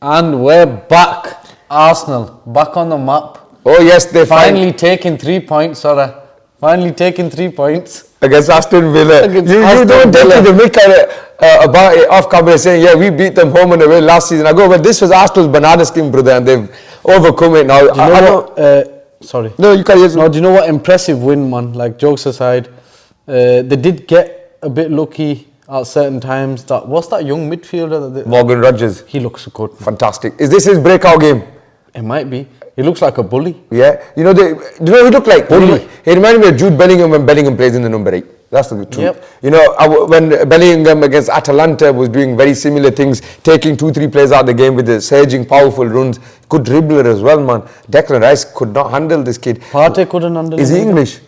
And we're back. Arsenal, back on the map. Oh yes, they Finally taking 3 points, Finally taking 3 points. Against Aston Villa. Against You Aston don't take Villa. the mick about it off camera saying, yeah, we beat them home and away last season. I go, well, this was Arsenal's banana skin, brother, and they've overcome it now. Do you know what? Sorry. No, you can't use No, do you know what? Impressive win, man. Like, jokes aside, they did get a bit lucky at certain times. What's that young midfielder? Morgan Rogers. He looks good. Fantastic. Is this his breakout game? It might be. He looks like a bully. Yeah. You know, who he looked like? Bully. He reminded me of Jude Bellingham when Bellingham plays in the number 8. That's the truth. Yep. You know, when Bellingham against Atalanta was doing very similar things, taking 2-3 players out of the game with the surging, powerful runs. Good dribbler as well, man. Declan Rice could not handle this kid. Partey couldn't handle him. Is he English?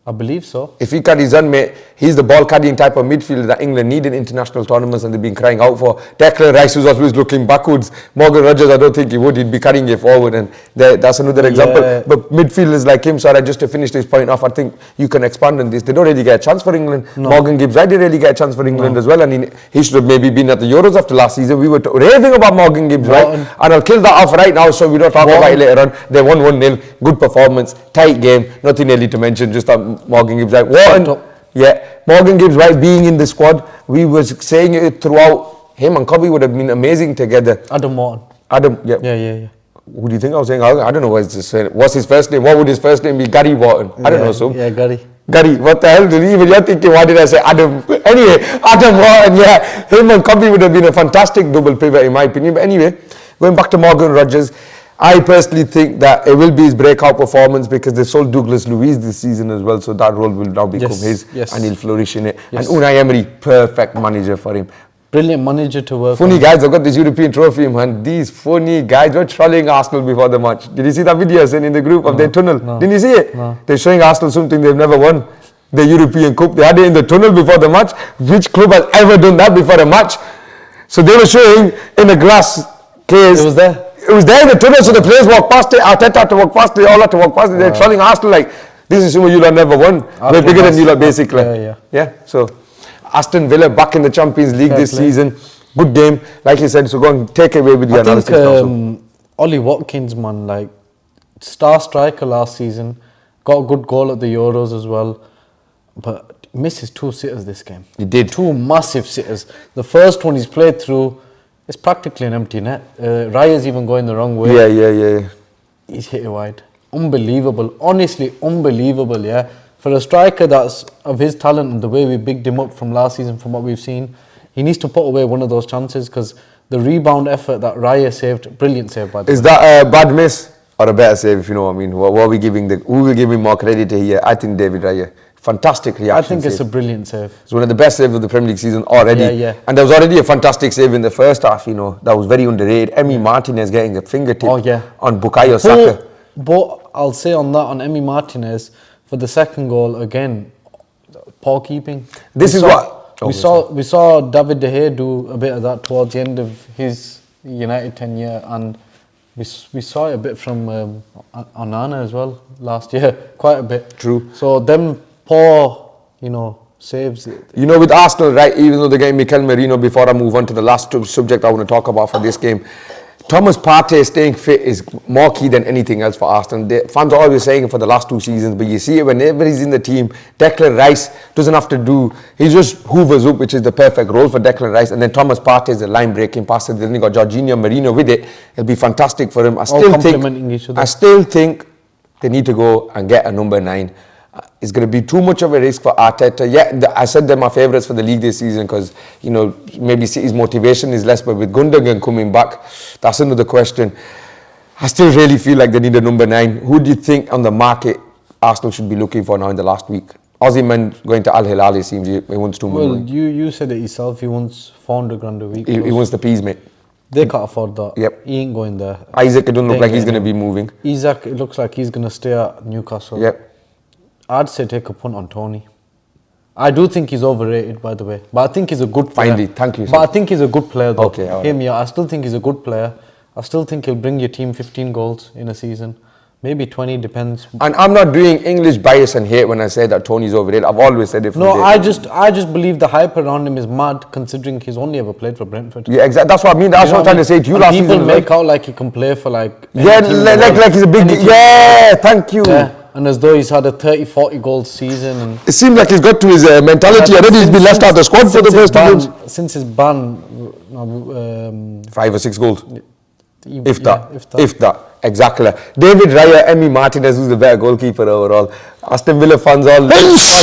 I believe so. If he carries on, mate, he's the ball carrying type of midfielder that England need in international tournaments and they've been crying out for. Declan Rice was always looking backwards. Morgan Rogers, I don't think he would. He'd be carrying it forward, and that's another example. Yeah. But midfielders like him, sorry, just to finish this point off, I think you can expand on this. They don't really get a chance for England. No. Morgan Gibbs-White didn't really get a chance for England as well, and he should have maybe been at the Euros after last season. We were raving about Morgan Gibbs-White, and I'll kill that off right now so we don't talk about it later on. They won 1-0, good performance, tight game, nothing really to mention, just that Morgan Gibbs-White. Morgan Gibbs-White being in the squad, we was saying it throughout. Him and Kobe would have been amazing together. Adam Morton. Yeah. Who do you think I was saying? I don't know what's his first name. What would his first name be? Gary Morton. I don't know. So Gary. Gary, what the hell did even you're thinking? Why did I say Adam? Anyway, Adam Morton. Yeah, him and Kobe would have been a fantastic double pivot in my opinion. But anyway, going back to Morgan Rogers. I personally think that it will be his breakout performance because they sold Douglas Luiz this season as well, so that role will now become his, and he'll flourish in it. Yes. And Unai Emery, perfect manager for him. Brilliant manager to work Funny on. guys, I've got this European trophy, man. These funny guys were trolling Arsenal before the match. Did you see that video sent in the group of their tunnel? No. Didn't you see it? No. They're showing Arsenal something they've never won. The European Cup. They had it in the tunnel before the match. Which club has ever done that before a match? So they were showing in a glass case. It was there. It was there in the tunnel, so the players walked past it. Arteta had to walk past it. All had to walk past it. They're trolling Arsenal like, this is something you lot never won. We're bigger than you lot, basically. Yeah. So Aston Villa back in the Champions League this season. Good game, like you said. So go and take away with your analysis. I think Ollie Watkins, man, like star striker last season, got a good goal at the Euros as well, but misses 2 sitters this game. He did. 2 massive sitters. The first one he's played through. It's practically an empty net. Raya's even going the wrong way. Yeah. He's hit it wide. Unbelievable. Honestly, unbelievable, yeah. For a striker that's of his talent and the way we bigged him up from last season, from what we've seen, he needs to put away one of those chances because the rebound effort that Raya saved, brilliant save by the way. Is that a bad miss or a better save, if you know what I mean? What are we giving who will give him more credit here? I think David Raya. Fantastic reaction. I think it's a brilliant save. It's one of the best saves of the Premier League season already. Yeah. And there was already a fantastic save in the first half, you know. That was very underrated. Martinez getting a fingertip on Bukayo Saka. But I'll say on that, on Emi Martinez, for the second goal, again, poor keeping. We saw David De Gea do a bit of that towards the end of his United tenure, and we saw it a bit from Onana as well last year, quite a bit. True. So them poor, saves. With Arsenal, right, even though they're getting Mikel Merino, before I move on to the last subject I want to talk about for this game, Thomas Partey staying fit is more key than anything else for Arsenal. The fans are always saying it for the last 2 seasons, but you see it whenever he's in the team. Declan Rice doesn't have to do, he just hoovers up, which is the perfect role for Declan Rice, and then Thomas Partey is a line-breaking passer. Then you got Jorginho Merino with it. It'll be fantastic for him. I still think they need to go and get a number 9. It's going to be too much of a risk for Arteta. Yeah, I said they're my favourites for the league this season because, maybe City's motivation is less, but with Gundogan coming back, that's another question. I still really feel like they need a number 9. Who do you think on the market Arsenal should be looking for now in the last week? Osimhen going to Al Hilal, it seems he wants $2 million. Well, you said it yourself, he wants 400 grand a week. He wants the peas, mate. They can't afford that. Yep. He ain't going there. Isaac, it doesn't look like he's going to be moving. Isaac, it looks like he's going to stay at Newcastle. Yep. I'd say take a punt on Tony. I do think he's overrated, by the way. But I think he's a good player. Finally, thank you, sir. But I think he's a good player, though. Okay, all right. Hear me out. I still think he's a good player. I still think he'll bring your team 15 goals in a season. Maybe 20, depends. And I'm not doing English bias and hate when I say that Tony's overrated. I've always said it from No, day. I just believe the hype around him is mad, considering he's only ever played for Brentford. Yeah, exactly. That's what I mean. That's what I'm trying to say to you And last people season. make out like he can play for like... Yeah, any team in the world. like he's a big... Any team. Yeah, thank you. Yeah, and as though he's had a 30, 40 goal season. And It seems like he's got to his mentality already. He's been left out of the squad for the first 2 games. Since his ban... 5 or 6 goals. If yeah, that. Exactly. David Raya, Emmy Martinez, who's the better goalkeeper overall. Aston Villa fans all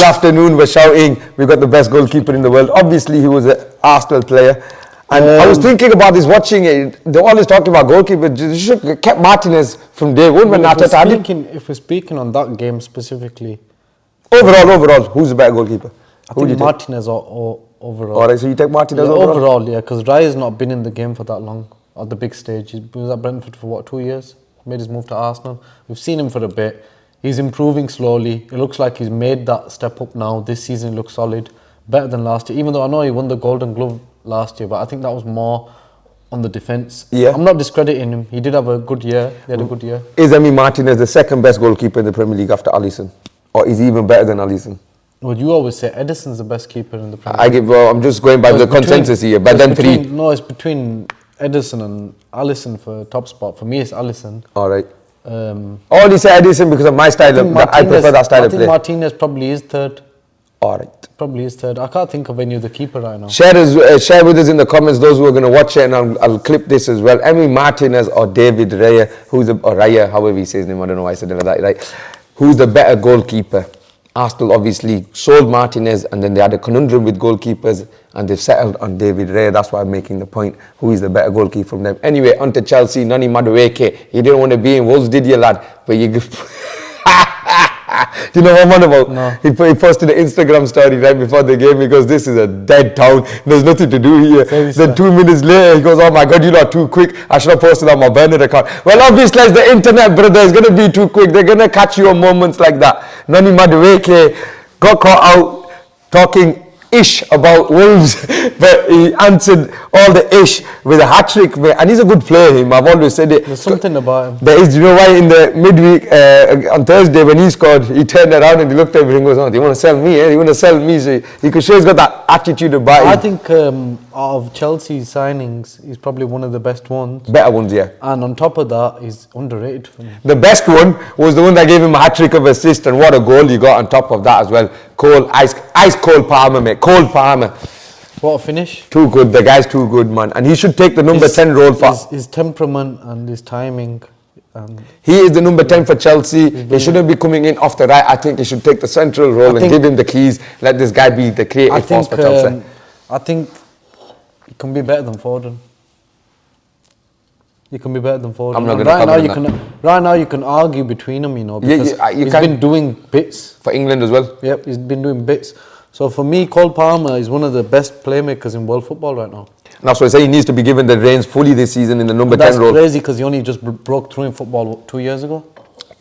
afternoon were shouting, we got the best goalkeeper in the world. Obviously, he was an Arsenal player. And I was thinking about this, watching it. They're always talking about goalkeeper. They should have kept Martinez from day one when Arteta had him. If we're speaking on that game specifically... Overall, who's the better goalkeeper? I think Martinez or overall. Alright, so you take Martinez Yeah, overall? overall, yeah, because Raya's not been in the game for that long, at the big stage. He was at Brentford for what, 2 years? Made his move to Arsenal. We've seen him for a bit. He's improving slowly. It looks like he's made that step up now. This season looks solid, better than last year. Even though I know he won the Golden Glove last year, but I think that was more on the defence. Yeah. I'm not discrediting him. He did have a good year. He had a good year. Is Emmy Martinez the second best goalkeeper in the Premier League after Alisson? Or is he even better than Alisson? Well, you always say Edison's the best keeper in the Premier League. I'm just going by the consensus here, but then three. No, it's between Edison and Alisson for top spot. For me, it's Alisson. All right. All you say Edison because of my style I prefer that style of play. I think Martinez probably is third. All right. Probably is third. I can't think of any other keeper right now. Share with us in the comments those who are going to watch it, and I'll clip this as well. Emmy Martinez or David Raya, or Raya, however he says his name. I don't know why I said it like that. Right? Who's the better goalkeeper? Arsenal obviously sold Martinez, and then they had a conundrum with goalkeepers, and they've settled on David Raya. That's why I'm making the point. Who is the better goalkeeper from them? Anyway, on to Chelsea. Nani Madueke. He didn't want to be in Wolves, did you, lad? But you... Do you know what I'm on about? No. He posted an Instagram story right before the game. He goes, this is a dead town. There's nothing to do here. Then 2 minutes later, he goes, oh my God, you're not too quick. I should have posted on my burner account. Well, obviously, as the internet, brother, is going to be too quick. They're going to catch you on moments like that. Nani Madueke got caught out talking ish about Wolves, but he answered all the ish with a hat-trick, and he's a good player, him. I've always said it. There's something about him. There is, you know why in the midweek on Thursday when he scored, he turned around and he looked at me and goes, oh, do you want to sell me? You want to sell me? So he could show he's got that attitude about him. I think out of Chelsea's signings, he's probably one of the best ones. Better ones, yeah. And on top of that, he's underrated for me. The best one was the one that gave him a hat-trick of assist, and what a goal he got on top of that as well. Ice cold Palmer, mate. Cold Palmer. What a finish. Too good. The guy's too good, man. And he should take the number 10 role for... His temperament and his timing. He is the number 10 for Chelsea. He shouldn't be coming in off the right. I think he should take the central role and give him the keys. Let this guy be the creative force for Chelsea. I think he can be better than Foden. You can be better than Foden. I'm not going to Right now, you can argue between them, you know, because he's been doing bits. For England as well? Yep, he's been doing bits. So for me, Cole Palmer is one of the best playmakers in world football right now. And that's why I say he needs to be given the reins fully this season in the number 10 role. That's crazy because he only just broke through in football 2 years ago.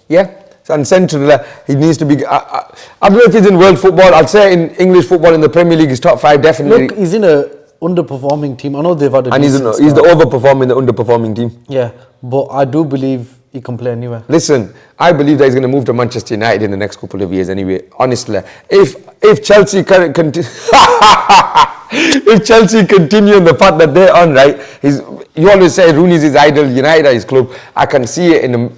Yeah. And central, he needs to be... I don't know if he's in world football. I'll say in English football in the Premier League, he's top 5 definitely. Look, he's in a underperforming team. I know they've had a and he's the overperforming, the underperforming team. Yeah, but I do believe he can play anywhere. Listen, I believe that he's going to move to Manchester United in the next couple of years anyway. Honestly, if Chelsea continue, if Chelsea continue on the path that they're on, right? You always say Rooney's his idol, United are his club. I can see it in the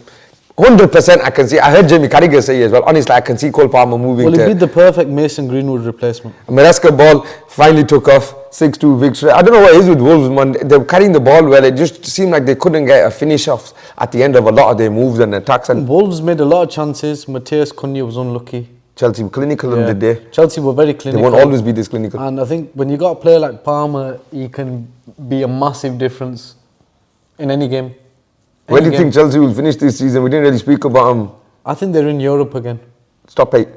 100%. I can see. I heard Jamie Carragher say as well. Honestly, I can see Cole Palmer moving. Well, he'd be the perfect Mason Greenwood replacement. Maresca ball finally took off. 6-2 victory. I don't know what it is with Wolves, man. They're carrying the ball well. It just seemed like they couldn't get a finish off at the end of a lot of their moves and attacks. And Wolves made a lot of chances. Matthias Cunha was unlucky. Chelsea were clinical on the day. Chelsea were very clinical. They won't always be this clinical. And I think when you got a player like Palmer, he can be a massive difference in any game. Where do you think Chelsea will finish this season? We didn't really speak about them. I think they're in Europe again. Top 8.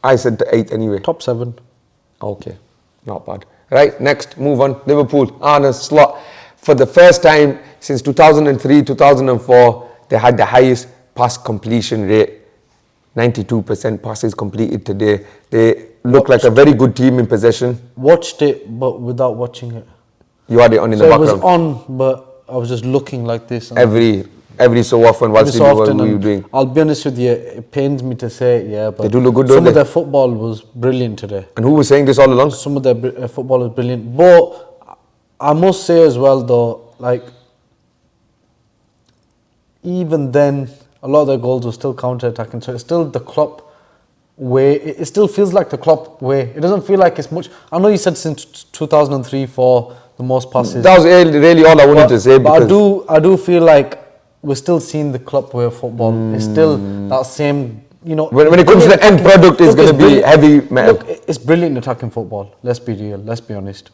I said to 8 anyway. Top 7. Okay, not bad. Right, next, move on. Liverpool, Arne Slot. For the first time since 2003, 2004, they had the highest pass completion rate. 92% passes completed today. They look like a very good team in possession. Watched it, but without watching it. You had it on in the background? So it was on, but I was just looking like this. Every every so often whilst we were doing. I'll be honest with you, it pains me to say it, yeah, but they do look good, don't some they? of their football was brilliant today. And who was saying this all along? Some of their football was brilliant. But I must say as well though, like, even then, a lot of their goals were still counter-attacking, so it's still the Klopp way. It still feels like the Klopp way. It doesn't feel like it's much. I know you said since 2003-4 the most passes. That was really all I wanted to say. But I do feel like we're still seeing the Klopp way of football. It's still that same, you know. When it comes to the end product, it's going to be heavy metal. Look, it's brilliant attacking football. Let's be real. Let's be honest.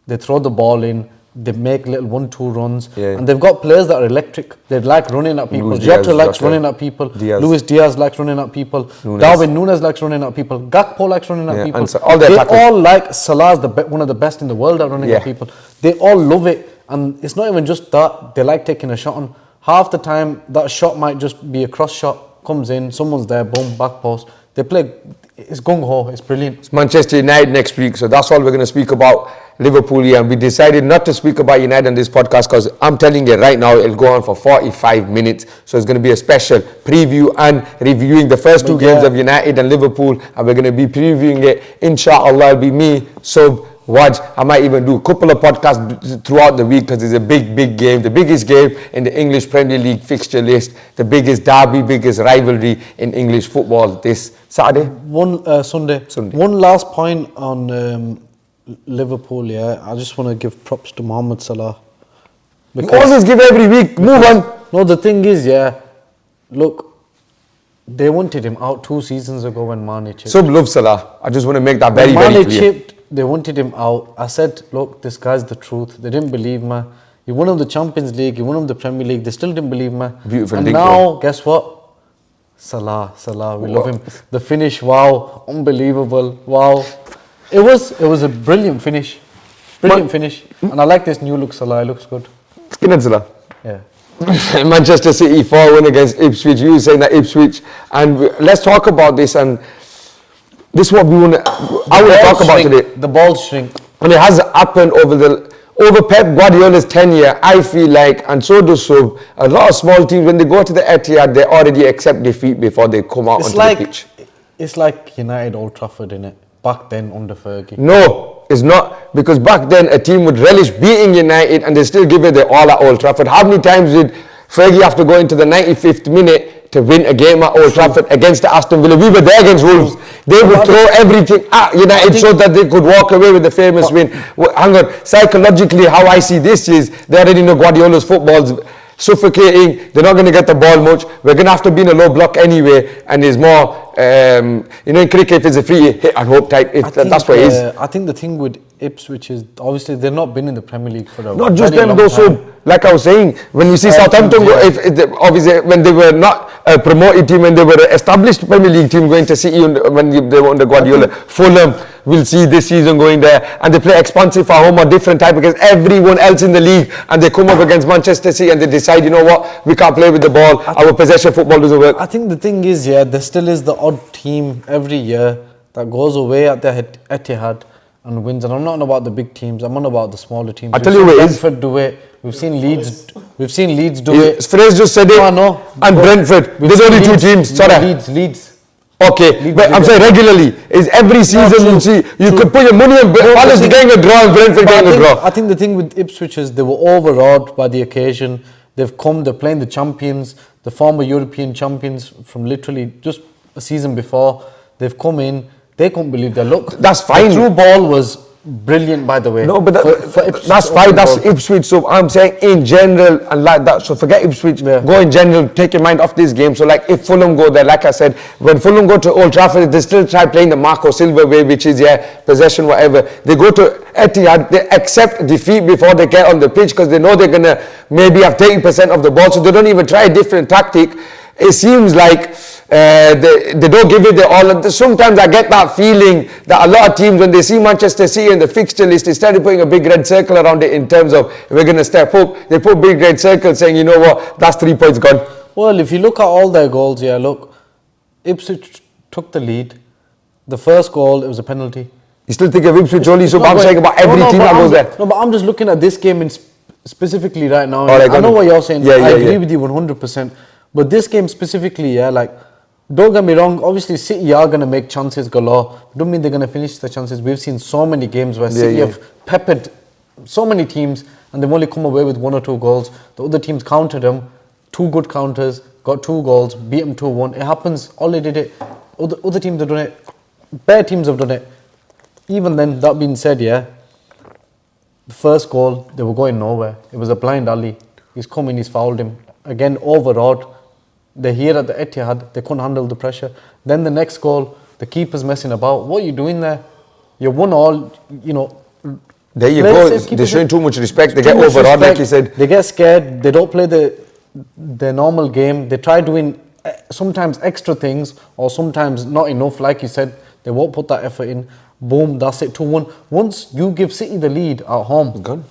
They throw the ball in. They make little 1-2 runs, and they've got players that are electric. They like running at people. Jota likes running at people. Luis Diaz likes running at people. Darwin Núñez likes running at people. Gakpo likes running at people. So they all like Salah's one of the best in the world at running at people. They all love it, and it's not even just that. They like taking a shot on. Half the time, that shot might just be a cross shot. Comes in, someone's there, boom, back post. They play. It's gung ho. It's brilliant. It's Manchester United next week, so that's all we're going to speak about. Liverpool here, and we decided not to speak about United on this podcast because I'm telling you right now, it'll go on for 45 minutes. So it's going to be a special preview and reviewing the first two games of United and Liverpool, and we're going to be previewing it. Inshallah, it'll be me, Sub, Waj. I might even do a couple of podcasts throughout the week because it's a big game, the biggest game in the English Premier League fixture list, the biggest derby, biggest rivalry in English football this Saturday. Sunday. One last point on Liverpool, yeah. I just want to give props to Mohamed Salah. You always give every week. Move on. No, the thing is, yeah. Look, they wanted him out 2 seasons ago when Mane chipped. Sub love Salah. I just want to make that very clear. Chipped, they wanted him out. I said, look, this guy's the truth. They didn't believe me. He won him the Champions League. He won him the Premier League. They still didn't believe me. Beautiful. And now, guess what? Salah. We love him. The finish, wow, unbelievable, wow. It was a brilliant finish. Finish. And I like this new look Salah, it looks good. Skinhead Salah. Yeah. Manchester City 4-1 against Ipswich. You were saying that Ipswich. And let's talk about this. And this is what I want to talk about today. The balls shrink. And it has happened over Pep Guardiola's tenure, I feel like, and so does Sub, a lot of small teams, when they go to the Etihad, they already accept defeat before they come out onto the pitch. It's like United Old Trafford, innit? Back then under Fergie. No, it's not, because back then a team would relish beating United and they still give it their all at Old Trafford. How many times did Fergie have to go into the 95th minute to win a game at Old Trafford against the Aston Villa? We were there against Wolves. They would throw everything at United so that they could walk away with the famous win. Hang on, psychologically, how I see this is, they already know Guardiola's football's suffocating, they're not going to get the ball much, we're going to have to be in a low block anyway, and there's more, in cricket, if it's a free hit and hope type, that's what it is. I think the thing with Ipswich is, obviously, they've not been in the Premier League for a not just them, though, so, like I was saying, when you see Southampton, obviously, when they were not a promoted team, when they were an established Premier League team going to City when they were under Guardiola, Fulham, we'll see this season going there, and they play expansive for home or different type against everyone else in the league, and they come up against Manchester City and they decide, you know what, we can't play with the ball, our possession football doesn't work. I think the thing is, yeah, there still is the odd team every year that goes away at the Etihad and wins, and I'm not on about the big teams, I'm on about the smaller teams. I tell you what it is. Brentford do it. We've seen Leeds do it. Fraser just said it. No. And Brentford. There's only 2 teams. Sorry. Leeds. Okay, but I'm saying regularly. Is every season you see, you could put your money on Palace getting a draw and Brentford getting a draw. I think the thing with Ipswich is they were overawed by the occasion. They're playing the champions, the former European champions from literally just a season before. They've come in, they couldn't believe their luck. That's fine. The through ball was brilliant, by the way. No, but that's fine. That's Ipswich. So I'm saying in general and like that. So forget Ipswich. Yeah. Go in general. Take your mind off this game. So like if Fulham go there, like I said, when Fulham go to Old Trafford, they still try playing the Marco Silva way, which is possession, whatever. They go to Etihad, they accept defeat before they get on the pitch because they know they're gonna maybe have 30% of the ball, so they don't even try a different tactic. It seems like they don't give it their all. Sometimes I get that feeling that a lot of teams, when they see Manchester City in the fixture list, instead of putting a big red circle around it in terms of we're going to step up, they put big red circle saying, you know what, that's 3 points gone. Well, if you look at all their goals, look, Ipswich took the lead. The first goal, it was a penalty. You still think of Ipswich only, so I'm saying about every team that goes there. No, but I'm just looking at this game specifically right now, Alright, I know what you're saying. Yeah, I yeah, agree yeah. with you 100%. But this game specifically, yeah, like, don't get me wrong, obviously City are going to make chances galore. Don't mean they're going to finish the chances. We've seen so many games where City yeah. have peppered so many teams and they've only come away with 1 or 2 goals. The other teams countered them, 2 good counters, got 2 goals, beat them 2-1. It happens, all they did it. Other teams have done it, bare teams have done it. Even then, that being said, yeah, the first goal, they were going nowhere. It was a blind alley. He's come in, he's fouled him. Again, overawed. They're here at the Etihad, they couldn't handle the pressure. Then the next goal, the keeper's messing about. What are you doing there? You won all, you know. There you go. They're showing too much respect. They get overawed, like you said. They get scared. They don't play their normal game. They try doing sometimes extra things or sometimes not enough. Like you said, they won't put that effort in. Boom, that's it, 2-1. Once you give City the lead at home, Gone.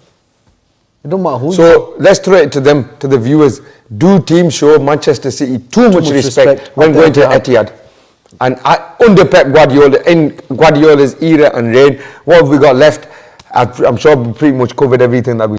it don't matter who. So let's throw it to them, to the viewers. Do teams show Manchester City too much respect when going to Etihad? And under Pep Guardiola, in Guardiola's era and reign, what have we got left? I'm sure we pretty much covered everything that we